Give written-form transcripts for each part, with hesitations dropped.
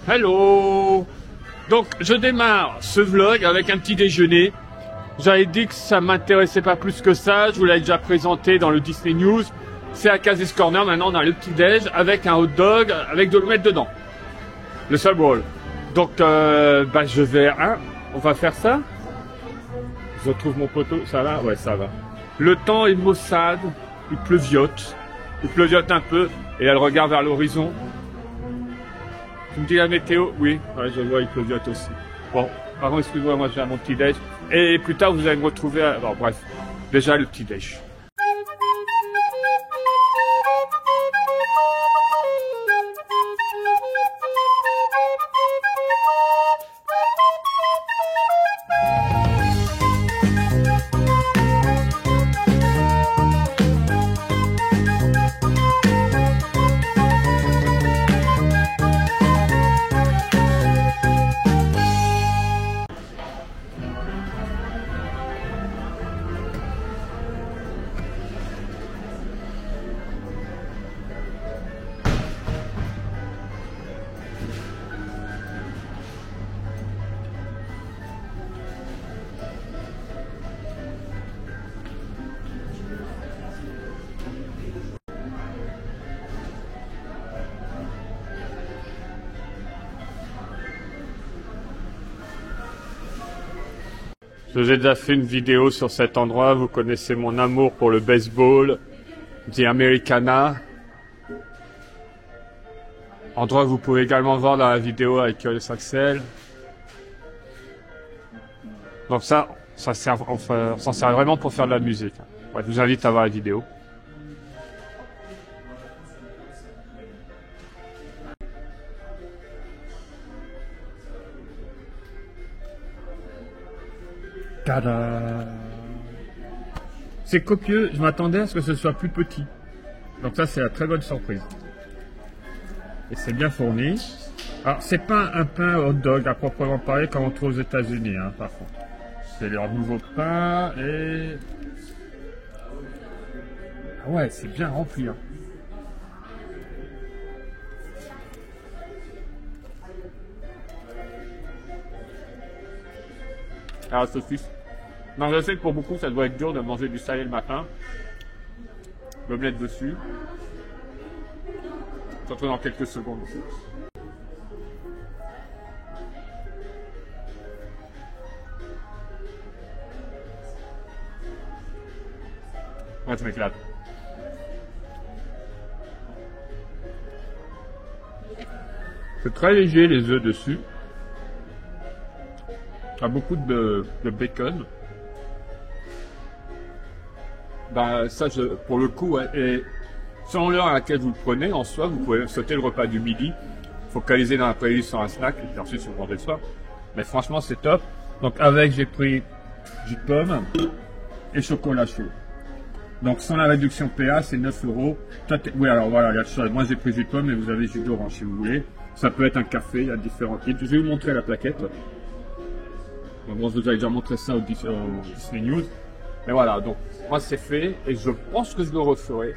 Hello! Donc, je démarre ce vlog avec un petit déjeuner. J'avais dit que ça m'intéressait pas plus que ça. Je vous l'avais déjà présenté dans le Disney News. C'est à Casey's Corner. Maintenant, on a le petit déj avec un hot dog avec de l'omelette dedans. Le sub roll. Donc, je vais... on va faire ça. Je retrouve mon poteau. Ça va? Ouais, ça va. Le temps est maussade. Il pleuviote. Il pleuviote un peu. Et elle regarde vers l'horizon. Tu me dis la météo? Oui, ouais, je vois, il pleuviote aussi. Bon, par contre, excusez-moi, moi j'ai mon petit déj. Et plus tard, vous allez me retrouver à... Bon, bref, déjà le petit déj. J'ai déjà fait une vidéo sur cet endroit, vous connaissez mon amour pour le baseball, The Americana. Endroit que vous pouvez également voir dans la vidéo avec Curious Axel. Donc ça sert, enfin, on s'en sert vraiment pour faire de la musique. Ouais, je vous invite à voir la vidéo. Tada! C'est copieux, je m'attendais à ce que ce soit plus petit. Donc ça, c'est la très bonne surprise. Et c'est bien fourni. Alors, c'est pas un pain hot dog à proprement parler comme on trouve aux États-Unis, hein, par contre. C'est leur nouveau pain et... Ah ouais, c'est bien rempli, hein. Alors, saucisse. Non, je sais que pour beaucoup, ça doit être dur de manger du salé le matin. L'omelette dessus. Je retrouve dans quelques secondes. Ouais, je m'éclate. C'est très léger, les œufs dessus. Il y a beaucoup de bacon. Ben, ça, pour le coup, ouais, et selon l'heure à laquelle vous le prenez, en soi, vous pouvez sauter le repas du midi, focaliser dans la playlist sur un snack, et puis ensuite, vous mangez le soir. Mais franchement, c'est top. Donc, avec, j'ai pris jus de pomme et chocolat chaud. Donc, sans la réduction PA, c'est 9 €. Oui, alors voilà, il y a de choses. Moi, j'ai pris jus de pomme, mais vous avez jus d'orange si vous voulez. Ça peut être un café, il y a différents types. Je vais vous montrer la plaquette. Bon, je vous avais déjà montré ça au Disney News. Mais voilà, donc moi c'est fait et je pense que je le referai.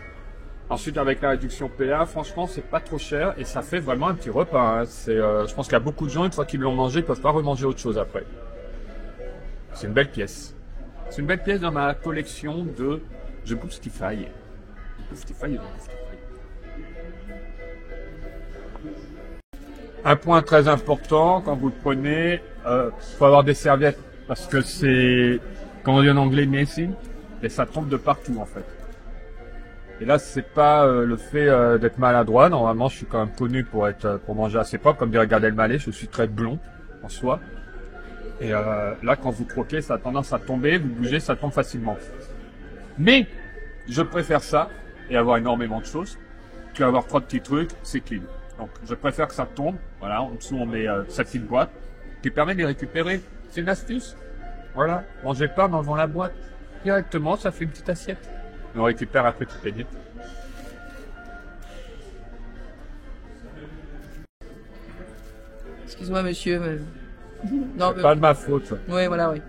Ensuite avec la réduction PA, franchement c'est pas trop cher et ça fait vraiment un petit repas. Hein. Je pense qu'il y a beaucoup de gens, une fois qu'ils l'ont mangé, ils peuvent pas remanger autre chose après. C'est une belle pièce. C'est une belle pièce dans ma collection de The Boostify. Un point très important, quand vous le prenez, faut avoir des serviettes parce que c'est, comme on dit en anglais, messy, et ça tombe de partout en fait. Et là, c'est pas le fait d'être maladroit. Normalement, je suis quand même connu pour manger assez propre, comme dirait Gad Elmaleh, je suis très blond en soi. Et là, quand vous croquez, ça a tendance à tomber, vous bougez, ça tombe facilement. Mais je préfère ça et avoir énormément de choses qu'avoir trop de petits trucs, c'est clean. Donc, je préfère que ça tombe. Voilà, en dessous, on met cette petite boîte qui permet de les récupérer. C'est une astuce. Voilà, mangez pas en enlevant la boîte. Directement, ça fait une petite assiette. On récupère après tout peignette. Excuse-moi, monsieur. Mais... Non, c'est pas de ma faute. Oui, voilà, oui.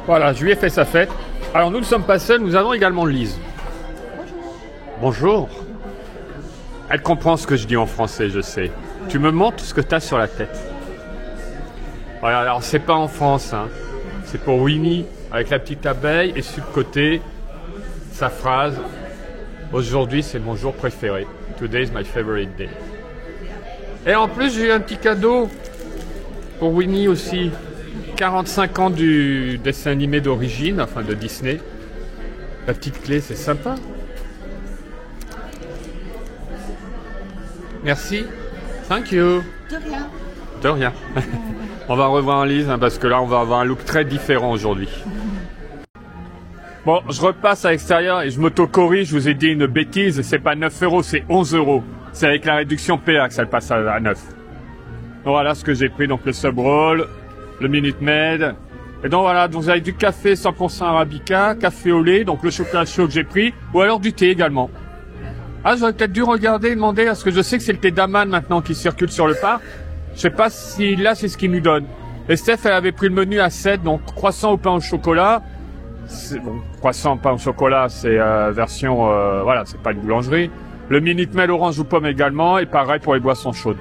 Voilà, je lui ai fait sa fête. Alors nous ne sommes pas seuls, nous avons également Lise. Bonjour. Elle comprend ce que je dis en français, je sais. Tu me montres ce que tu as sur la tête. Voilà, alors c'est pas en France, hein. C'est pour Winnie, avec la petite abeille, et sur le côté, sa phrase. Aujourd'hui, c'est mon jour préféré. Today is my favorite day. Et en plus, j'ai eu un petit cadeau pour Winnie aussi. 45 ans du dessin animé d'origine, enfin de Disney. La petite clé, c'est sympa. Merci. Thank you. De rien. De rien. On va revoir Lise, hein, parce que là, on va avoir un look très différent aujourd'hui. Bon, je repasse à l'extérieur et je m'auto-corrige. Je vous ai dit une bêtise. C'est pas 9 €, c'est 11 €. C'est avec la réduction PA que ça passe à 9. Donc voilà ce que j'ai pris. Donc le sub roll, le Minute Maid. Et donc voilà, donc vous avez du café 100% Arabica, café au lait, donc le chocolat chaud que j'ai pris, ou alors du thé également. Ah, j'aurais peut-être dû regarder, demander, parce que je sais que c'est le thé d'Aman maintenant qui circule sur le parc. Je sais pas si là c'est ce qu'il nous donne. Et Steph, elle avait pris le menu à 7, donc croissant au pain au chocolat. Bon, croissant pain au chocolat, c'est version, voilà, c'est pas une boulangerie. Le Minute Maid orange ou pomme également, et pareil pour les boissons chaudes.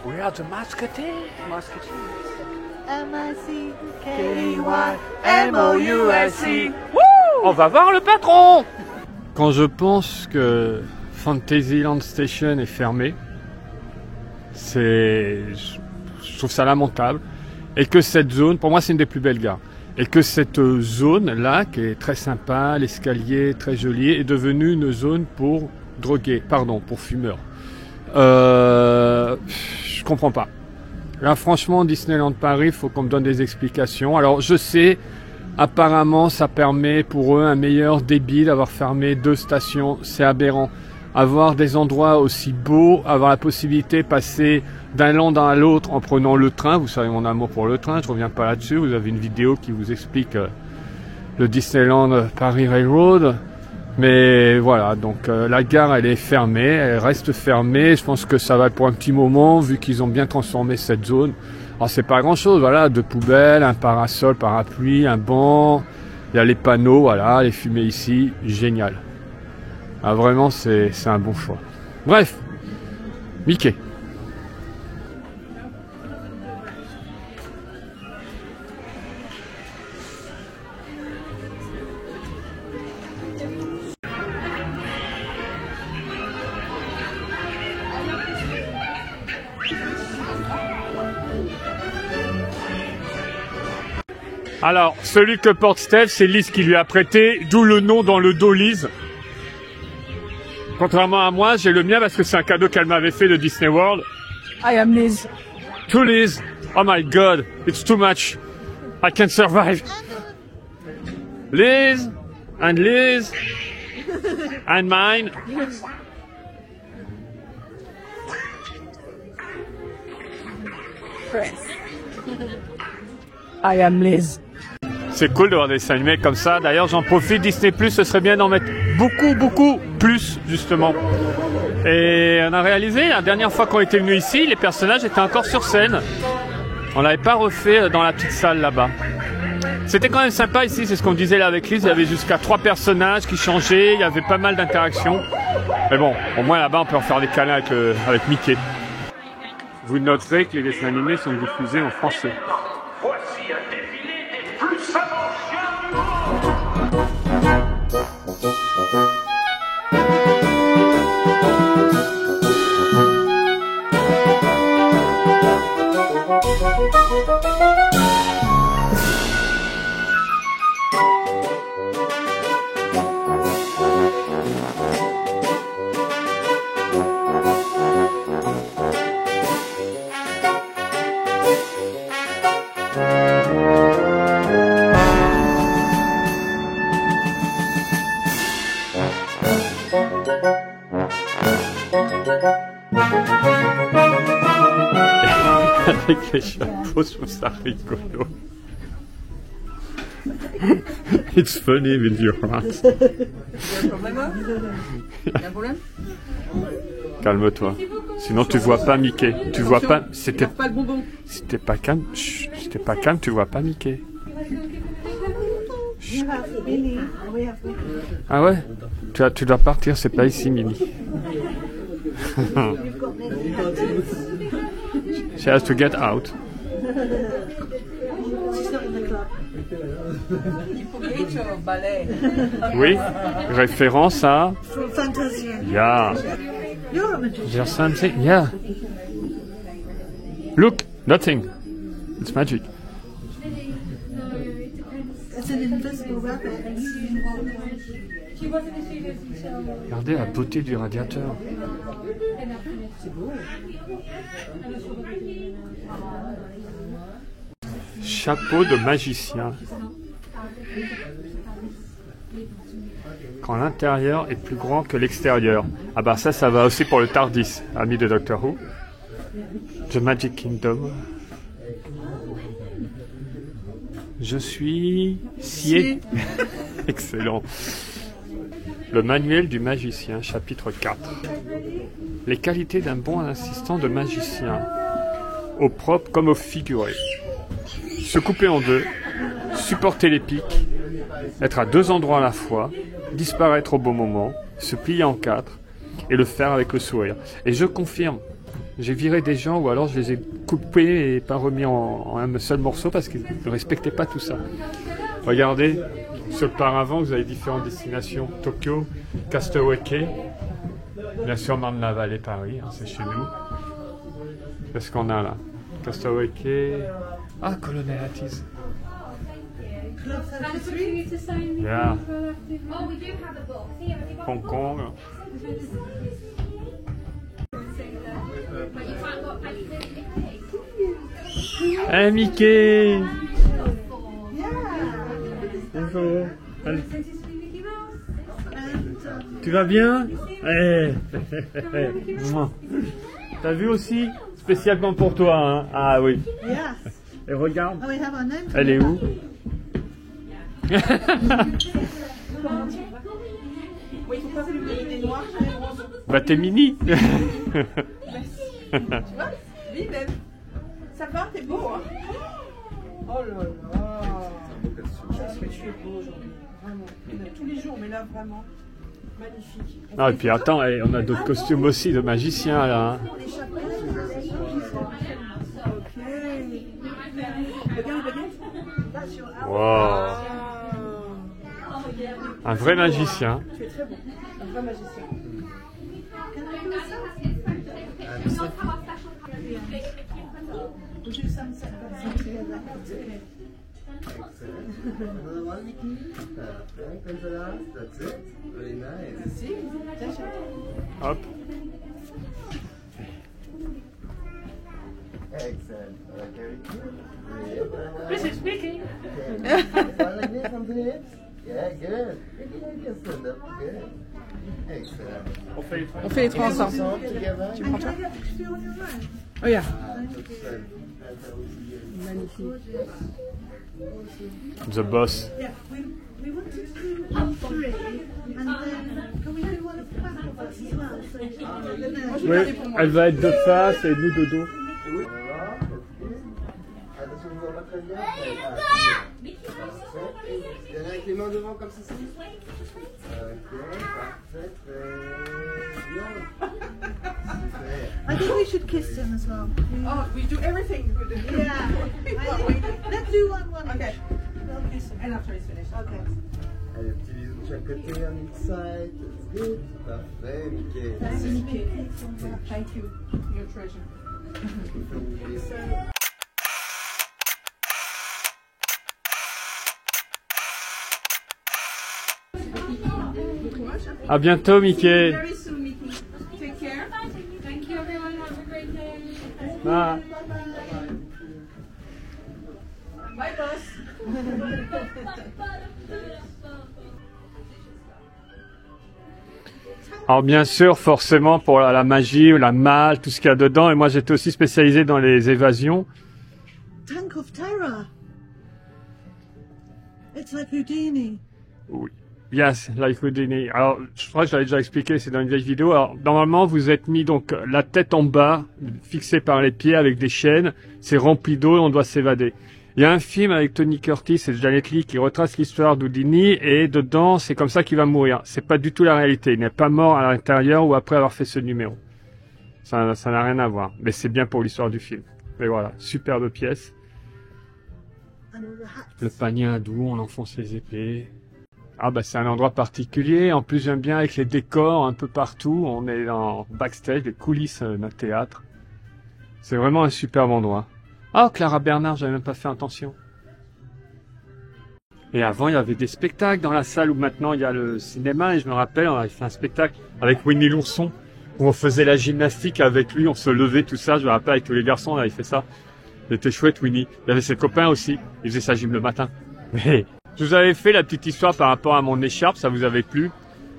We are the Musketeers. M-I-C-K-E-Y-M-O-U-S-E. On va voir le patron. Quand je pense que Fantasyland Station est fermé, je trouve ça lamentable. Et que cette zone, pour moi c'est une des plus belles gares, et que cette zone-là, qui est très sympa, l'escalier très joli, est devenue une zone pour drogués, pardon, pour fumeurs. Je comprends pas. Là, franchement, Disneyland Paris, il faut qu'on me donne des explications. Alors, je sais, apparemment, ça permet pour eux un meilleur débit d'avoir fermé 2 stations. C'est aberrant. Avoir des endroits aussi beaux, avoir la possibilité de passer d'un land à l'autre en prenant le train. Vous savez mon amour pour le train, je reviens pas là-dessus. Vous avez une vidéo qui vous explique le Disneyland Paris Railroad. Mais voilà, donc la gare elle est fermée, elle reste fermée. Je pense que ça va pour un petit moment vu qu'ils ont bien transformé cette zone. Alors c'est pas grand chose, voilà, 2 poubelles, un parasol, parapluie, un banc, il y a les panneaux, voilà, les fumées ici, génial. Ah vraiment c'est un bon choix. Bref, Mickey. Alors, celui que porte Steph, c'est Lise qui lui a prêté, d'où le nom dans le dos Lise. Contrairement à moi, j'ai le mien parce que c'est un cadeau qu'elle m'avait fait de Disney World. I am Liz. To Lise. Oh my god, it's too much. I can't survive. Liz, and Liz, and mine. I am Liz. C'est cool de voir des dessins animés comme ça. D'ailleurs, j'en profite, Disney+, ce serait bien d'en mettre beaucoup plus, justement. Et on a réalisé, la dernière fois qu'on était venu ici, les personnages étaient encore sur scène. On l'avait pas refait dans la petite salle là-bas. C'était quand même sympa ici, c'est ce qu'on disait là avec Lise. Il y avait jusqu'à 3 personnages qui changeaient, il y avait pas mal d'interactions. Mais bon, au moins là-bas, on peut en faire des câlins avec Mickey. Vous noterez que les dessins animés sont diffusés en français. Voici un défilé des plus savants chiens. Avec les chapeaux, je trouve ça rigolo. It's funny with your heart. Calme-toi. Sinon tu vois pas Mickey. Tu vois pas. C'était pas calme. Chut, c'était pas calme. Tu vois pas Mickey. Chut. Ah ouais. Tu dois partir. C'est pas ici, Mimi. She has to get out. Oui, référence à Fantasia. Yeah. You're a magician. There's something. Yeah. Look, nothing. It's magic. It's an invisible rabbit. Regardez la beauté du radiateur. Chapeau de magicien. Quand l'intérieur est plus grand que l'extérieur. Ah bah ça va aussi pour le TARDIS, ami de Doctor Who. The Magic Kingdom. Je suis scié. Excellent. Le manuel du magicien, chapitre 4. Les qualités d'un bon assistant de magicien, au propre comme au figuré. Se couper en deux, supporter les pics, être à deux endroits à la fois, disparaître au bon moment, se plier en quatre et le faire avec le sourire. Et je confirme, j'ai viré des gens ou alors je les ai coupés et pas remis en un seul morceau parce qu'ils ne respectaient pas tout ça. Regardez, sur le paravent, vous avez différentes destinations. Tokyo, Castaway Cay, bien sûr Marne-la-Vallée, Paris, hein, c'est chez nous. Qu'est-ce qu'on a là? Castaway Cay. Ah, Colonel Attis. Yeah. Hong Kong. Hey Mickey! Bonjour. Allez. Tu vas bien? Eh. T'as vu aussi? Spécialement pour toi, hein? Ah oui. Yes. Et regarde. Oh, we have our name. Elle est où? Bah t'es mini. Ça va, t'es beau, hein? Oh là là! Qu'est-ce que tu es beau aujourd'hui, vraiment. Tous les jours, mais là, vraiment, magnifique. Ah, et puis attends, on a d'autres costumes aussi de magiciens là. Hein. Les chapeaux, ok. Regarde, là, sur Wow. Un vrai magicien. Tu es très beau, un vrai magicien. Would you sunset that together? Okay. Another one, Mickey. Perfect. And the last. That's it. Very nice. Si, tiens, chérie. Hop. Excellent. Very good. This is Mickey. Okay. One like this on the hips. Yeah, good. You can stand up. Good. Excellent. On fait les trois ensemble. Together. Tu prends toi? I get to feel on your own. Oh yeah. Magnifique. The boss. Yeah, we wanted to do all three, and then can we do one of the back of us as well? So, Oui, elle va être de face et nous de dos. Oui. Attention, vous en pas très bien. Parfait. Avec les mains devant comme ceci. Ok, parfait. Très bien. I think we should kiss him as well. Oh, we do everything. Yeah. Let's do one. Okay. We'll kiss him. And after he's finished. Okay. Allez, petit bisou de chaque côté, on each side. That's good. Parfait, Mickey. Thank you, Mickey. Thank you. Your treasure. À bientôt, Mickey. Very soon, Mickey. Take care. Thank you, everyone. Have a great day. Ah. Bye, boss. Alors bien sûr, forcément pour la magie, la malle, tout ce qu'il y a dedans. Et moi j'étais aussi spécialisé dans les évasions. Tank of Terror. It's like Houdini. Oui. Yes, like Houdini. Alors, je crois que je l'avais déjà expliqué, c'est dans une vieille vidéo. Alors, normalement, vous êtes mis donc la tête en bas, fixée par les pieds avec des chaînes. C'est rempli d'eau et on doit s'évader. Il y a un film avec Tony Curtis et Janet Leigh qui retrace l'histoire d'Houdini et dedans, c'est comme ça qu'il va mourir. C'est pas du tout la réalité. Il n'est pas mort à l'intérieur ou après avoir fait ce numéro. Ça n'a rien à voir. Mais c'est bien pour l'histoire du film. Mais voilà, superbe pièce. Le panier à doux, on enfonce les épées. Ah bah c'est un endroit particulier, en plus j'aime bien avec les décors un peu partout, on est dans backstage, les coulisses d'un théâtre. C'est vraiment un superbe endroit. Ah, Clara Bernard, j'avais même pas fait attention. Et avant il y avait des spectacles dans la salle où maintenant il y a le cinéma, et je me rappelle, on avait fait un spectacle avec Winnie l'ourson, où on faisait la gymnastique avec lui, on se levait, tout ça, je me rappelle avec tous les garçons, on avait fait ça. C'était chouette Winnie, il y avait ses copains aussi, ils faisaient sa gym le matin. Mais... je vous avais fait la petite histoire par rapport à mon écharpe, ça vous avait plu.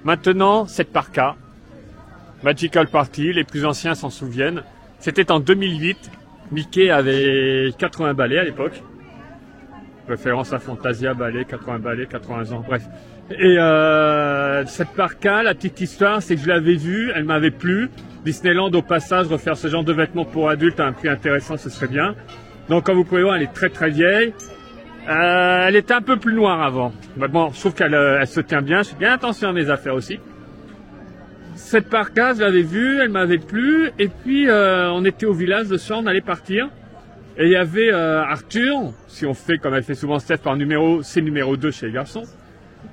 Maintenant, cette parka, Magical Party, les plus anciens s'en souviennent. C'était en 2008, Mickey avait 80 balais à l'époque. Référence à Fantasia balais, 80 balais, 80 ans, bref. Et cette parka, la petite histoire, c'est que je l'avais vue, elle m'avait plu. Disneyland, au passage, refaire ce genre de vêtements pour adultes à un prix intéressant, ce serait bien. Donc comme vous pouvez voir, elle est très très vieille. Elle était un peu plus noire avant. Mais bon, je trouve qu'elle elle se tient bien. Je fais bien attention à mes affaires aussi. Cette parka, je l'avais vue, elle m'avait plu. Et puis, on était au village le soir, on allait partir. Et il y avait Arthur, si on fait comme elle fait souvent Steph par numéro, c'est numéro 2 chez les garçons,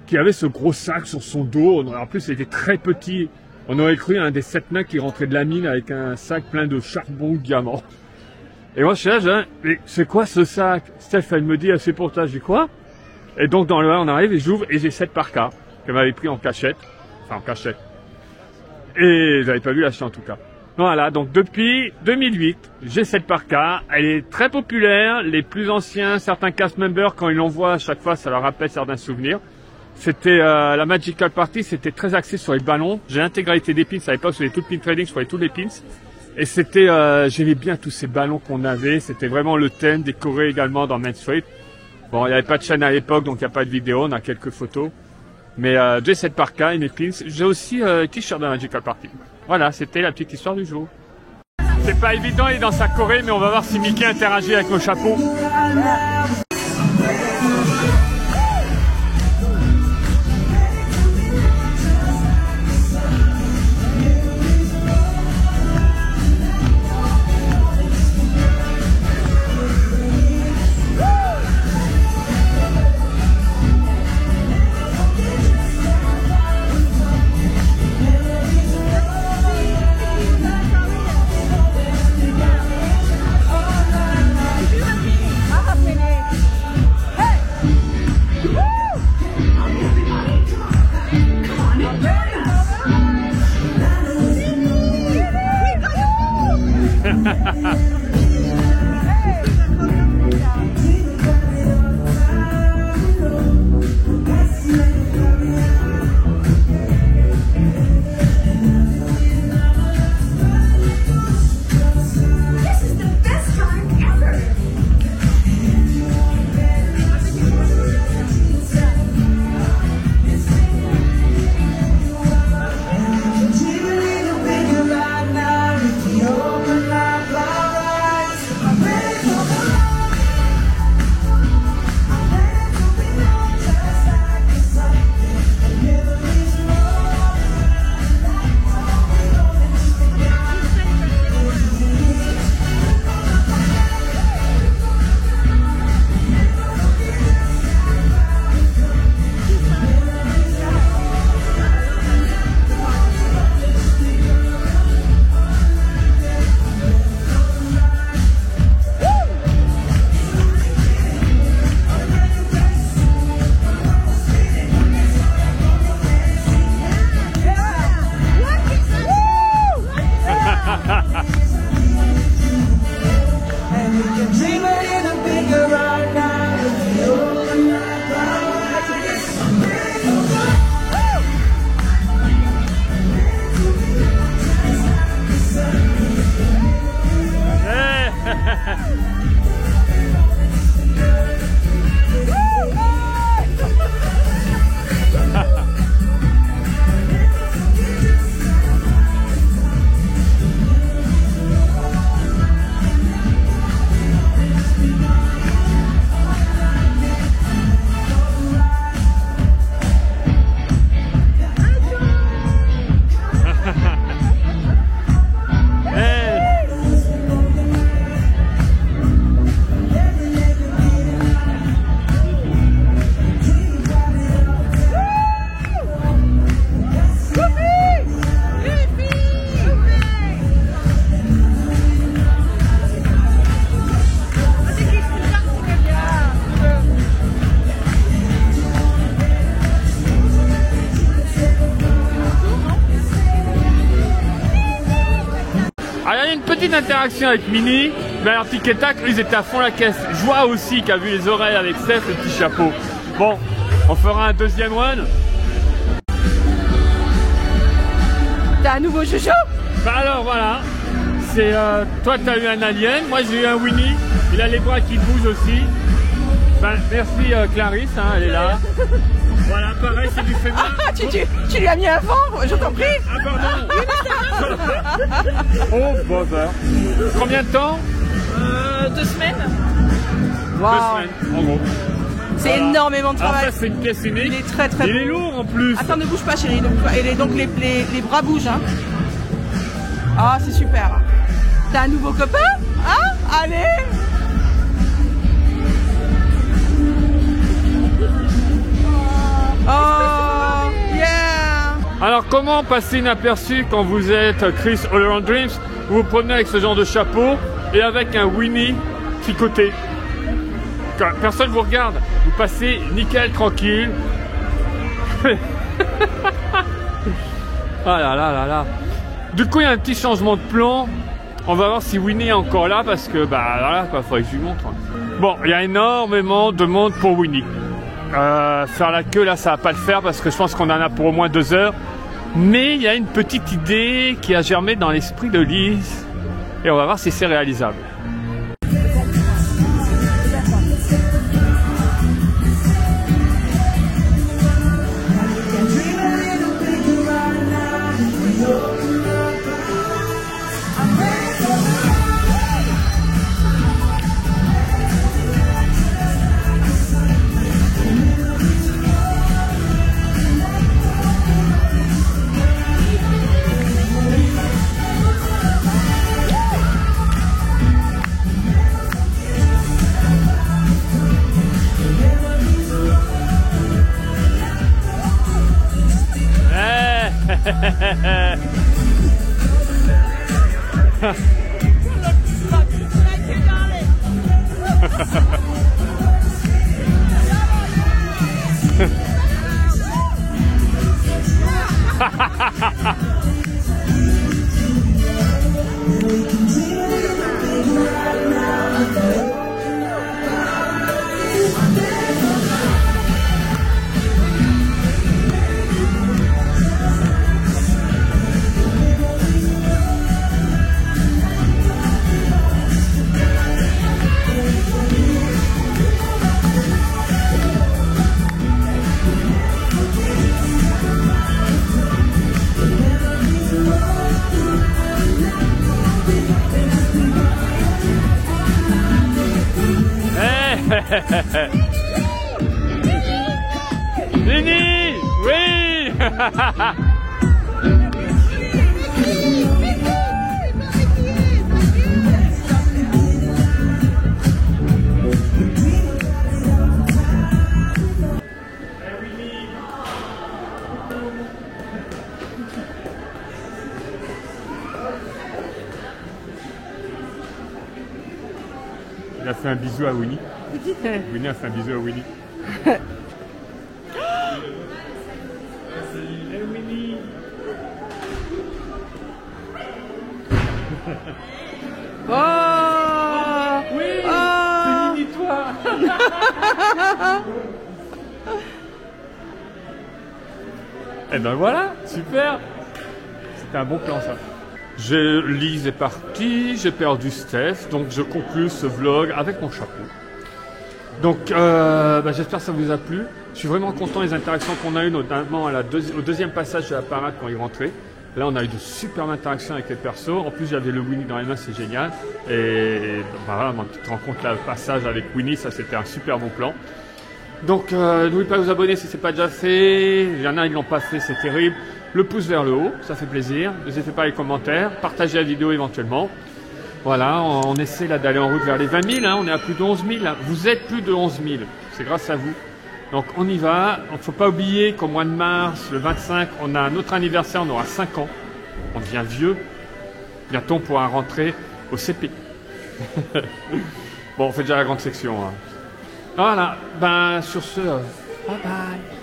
qui avait ce gros sac sur son dos. En plus, il était très petit. On aurait cru un des 7 nains qui rentrait de la mine avec un sac plein de charbon de diamants. Et moi, je suis là, mais c'est quoi ce sac? Steph, elle me dit, c'est pour toi, j'ai quoi? Et donc, dans le 1, on arrive et j'ouvre et j'ai cette parka qu'elle m'avait pris en cachette. Enfin, en cachette. Et j'avais pas vu l'acheter en tout cas. Voilà, donc depuis 2008, j'ai cette parka. Elle est très populaire. Les plus anciens, certains cast members, quand ils l'envoient à chaque fois, ça leur rappelle certains souvenirs. C'était la Magical Party, c'était très axé sur les ballons. J'ai l'intégralité des pins, à l'époque, sur les tout pin trading, je voyais tous les pins. Et c'était, j'aimais bien tous ces ballons qu'on avait. C'était vraiment le thème, décoré également dans Main Street. Bon, il n'y avait pas de chaîne à l'époque, donc il n'y a pas de vidéo, on a quelques photos. Mais j'ai cette parka et mes pins. J'ai aussi t-shirt de Magical Party. Voilà, c'était la petite histoire du jour. C'est pas évident, il est dans sa Corée, mais on va voir si Mickey interagit avec nos chapeaux. Open my Alors, il y a une petite interaction avec Minnie, mais alors Tic et Tac, ils étaient à fond la caisse. Je vois aussi qui a vu les oreilles avec Steph, le petit chapeau. Bon, on fera un deuxième one. T'as un nouveau chouchou? Bah alors voilà, c'est toi t'as eu un alien, moi j'ai eu un Winnie, il a les bras qui bougent aussi. Ben, merci Clarisse, hein, elle est là. Voilà, pareil, c'est du féminin. Tu lui as mis un vent, je t'en prie. Ah pardon. Oh bother. Combien de temps? 2 semaines. 2 semaines, en gros. C'est Voilà. énormément de Alors travail. ça c'est une pièce unique. Il est très très Il beau. est lourd en plus. Attends, ne bouge pas chérie, ne bouge pas. Et donc les bras bougent. Hein. Ah, c'est super. T'as un nouveau copain? Hein? Allez! Oh, yeah! Alors comment passer inaperçu quand vous êtes Chris All Around Dreams? Vous vous promenez avec ce genre de chapeau et avec un Winnie tricoté. Quand personne vous regarde, vous passez nickel, tranquille. Ah là là là là. Du coup il y a un petit changement de plan. On va voir si Winnie est encore là parce que bah voilà quoi, faudrait que je lui montre. Bon, il y a énormément de monde pour Winnie. Faire la queue là ça va pas le faire parce que je pense qu'on en a pour au moins 2 heures. Mais il y a une petite idée qui a germé dans l'esprit de Lise et on va voir si c'est réalisable. Lini, oui. Il a fait un bisou à Winnie. Winnie a fait un bisou à Winnie. Hey Winnie. Oh! Oui, Oh! c'est Winnie toi. Et ben voilà, super. C'était un bon plan ça. Lise est partie, j'ai perdu Steph, donc je conclue ce vlog avec mon chapeau. Donc j'espère que ça vous a plu. Je suis vraiment content des interactions qu'on a eues, notamment au deuxième passage de la parade quand il rentrait. Là, on a eu de superbes interactions avec les persos. En plus, j'avais le Winnie dans les mains, c'est génial. Et voilà, ma petite rencontre là, le passage avec Winnie, ça c'était un super bon plan. Donc, n'oubliez pas de vous abonner si ce n'est pas déjà fait. Il y en a, ils ne l'ont pas fait, c'est terrible. Le pouce vers le haut, ça fait plaisir. N'hésitez pas les commentaires. Partagez la vidéo éventuellement. Voilà, on essaie là d'aller en route vers les 20 000. Hein, on est à plus de 11 000. Là. Vous êtes plus de 11 000. C'est grâce à vous. Donc, on y va. Il ne faut pas oublier qu'au mois de mars, le 25, on a notre anniversaire. On aura 5 ans. On devient vieux. Bientôt, on pourra rentrer au CP. Bon, on fait déjà la grande section. Hein. Voilà. Ben, sur ce, bye bye.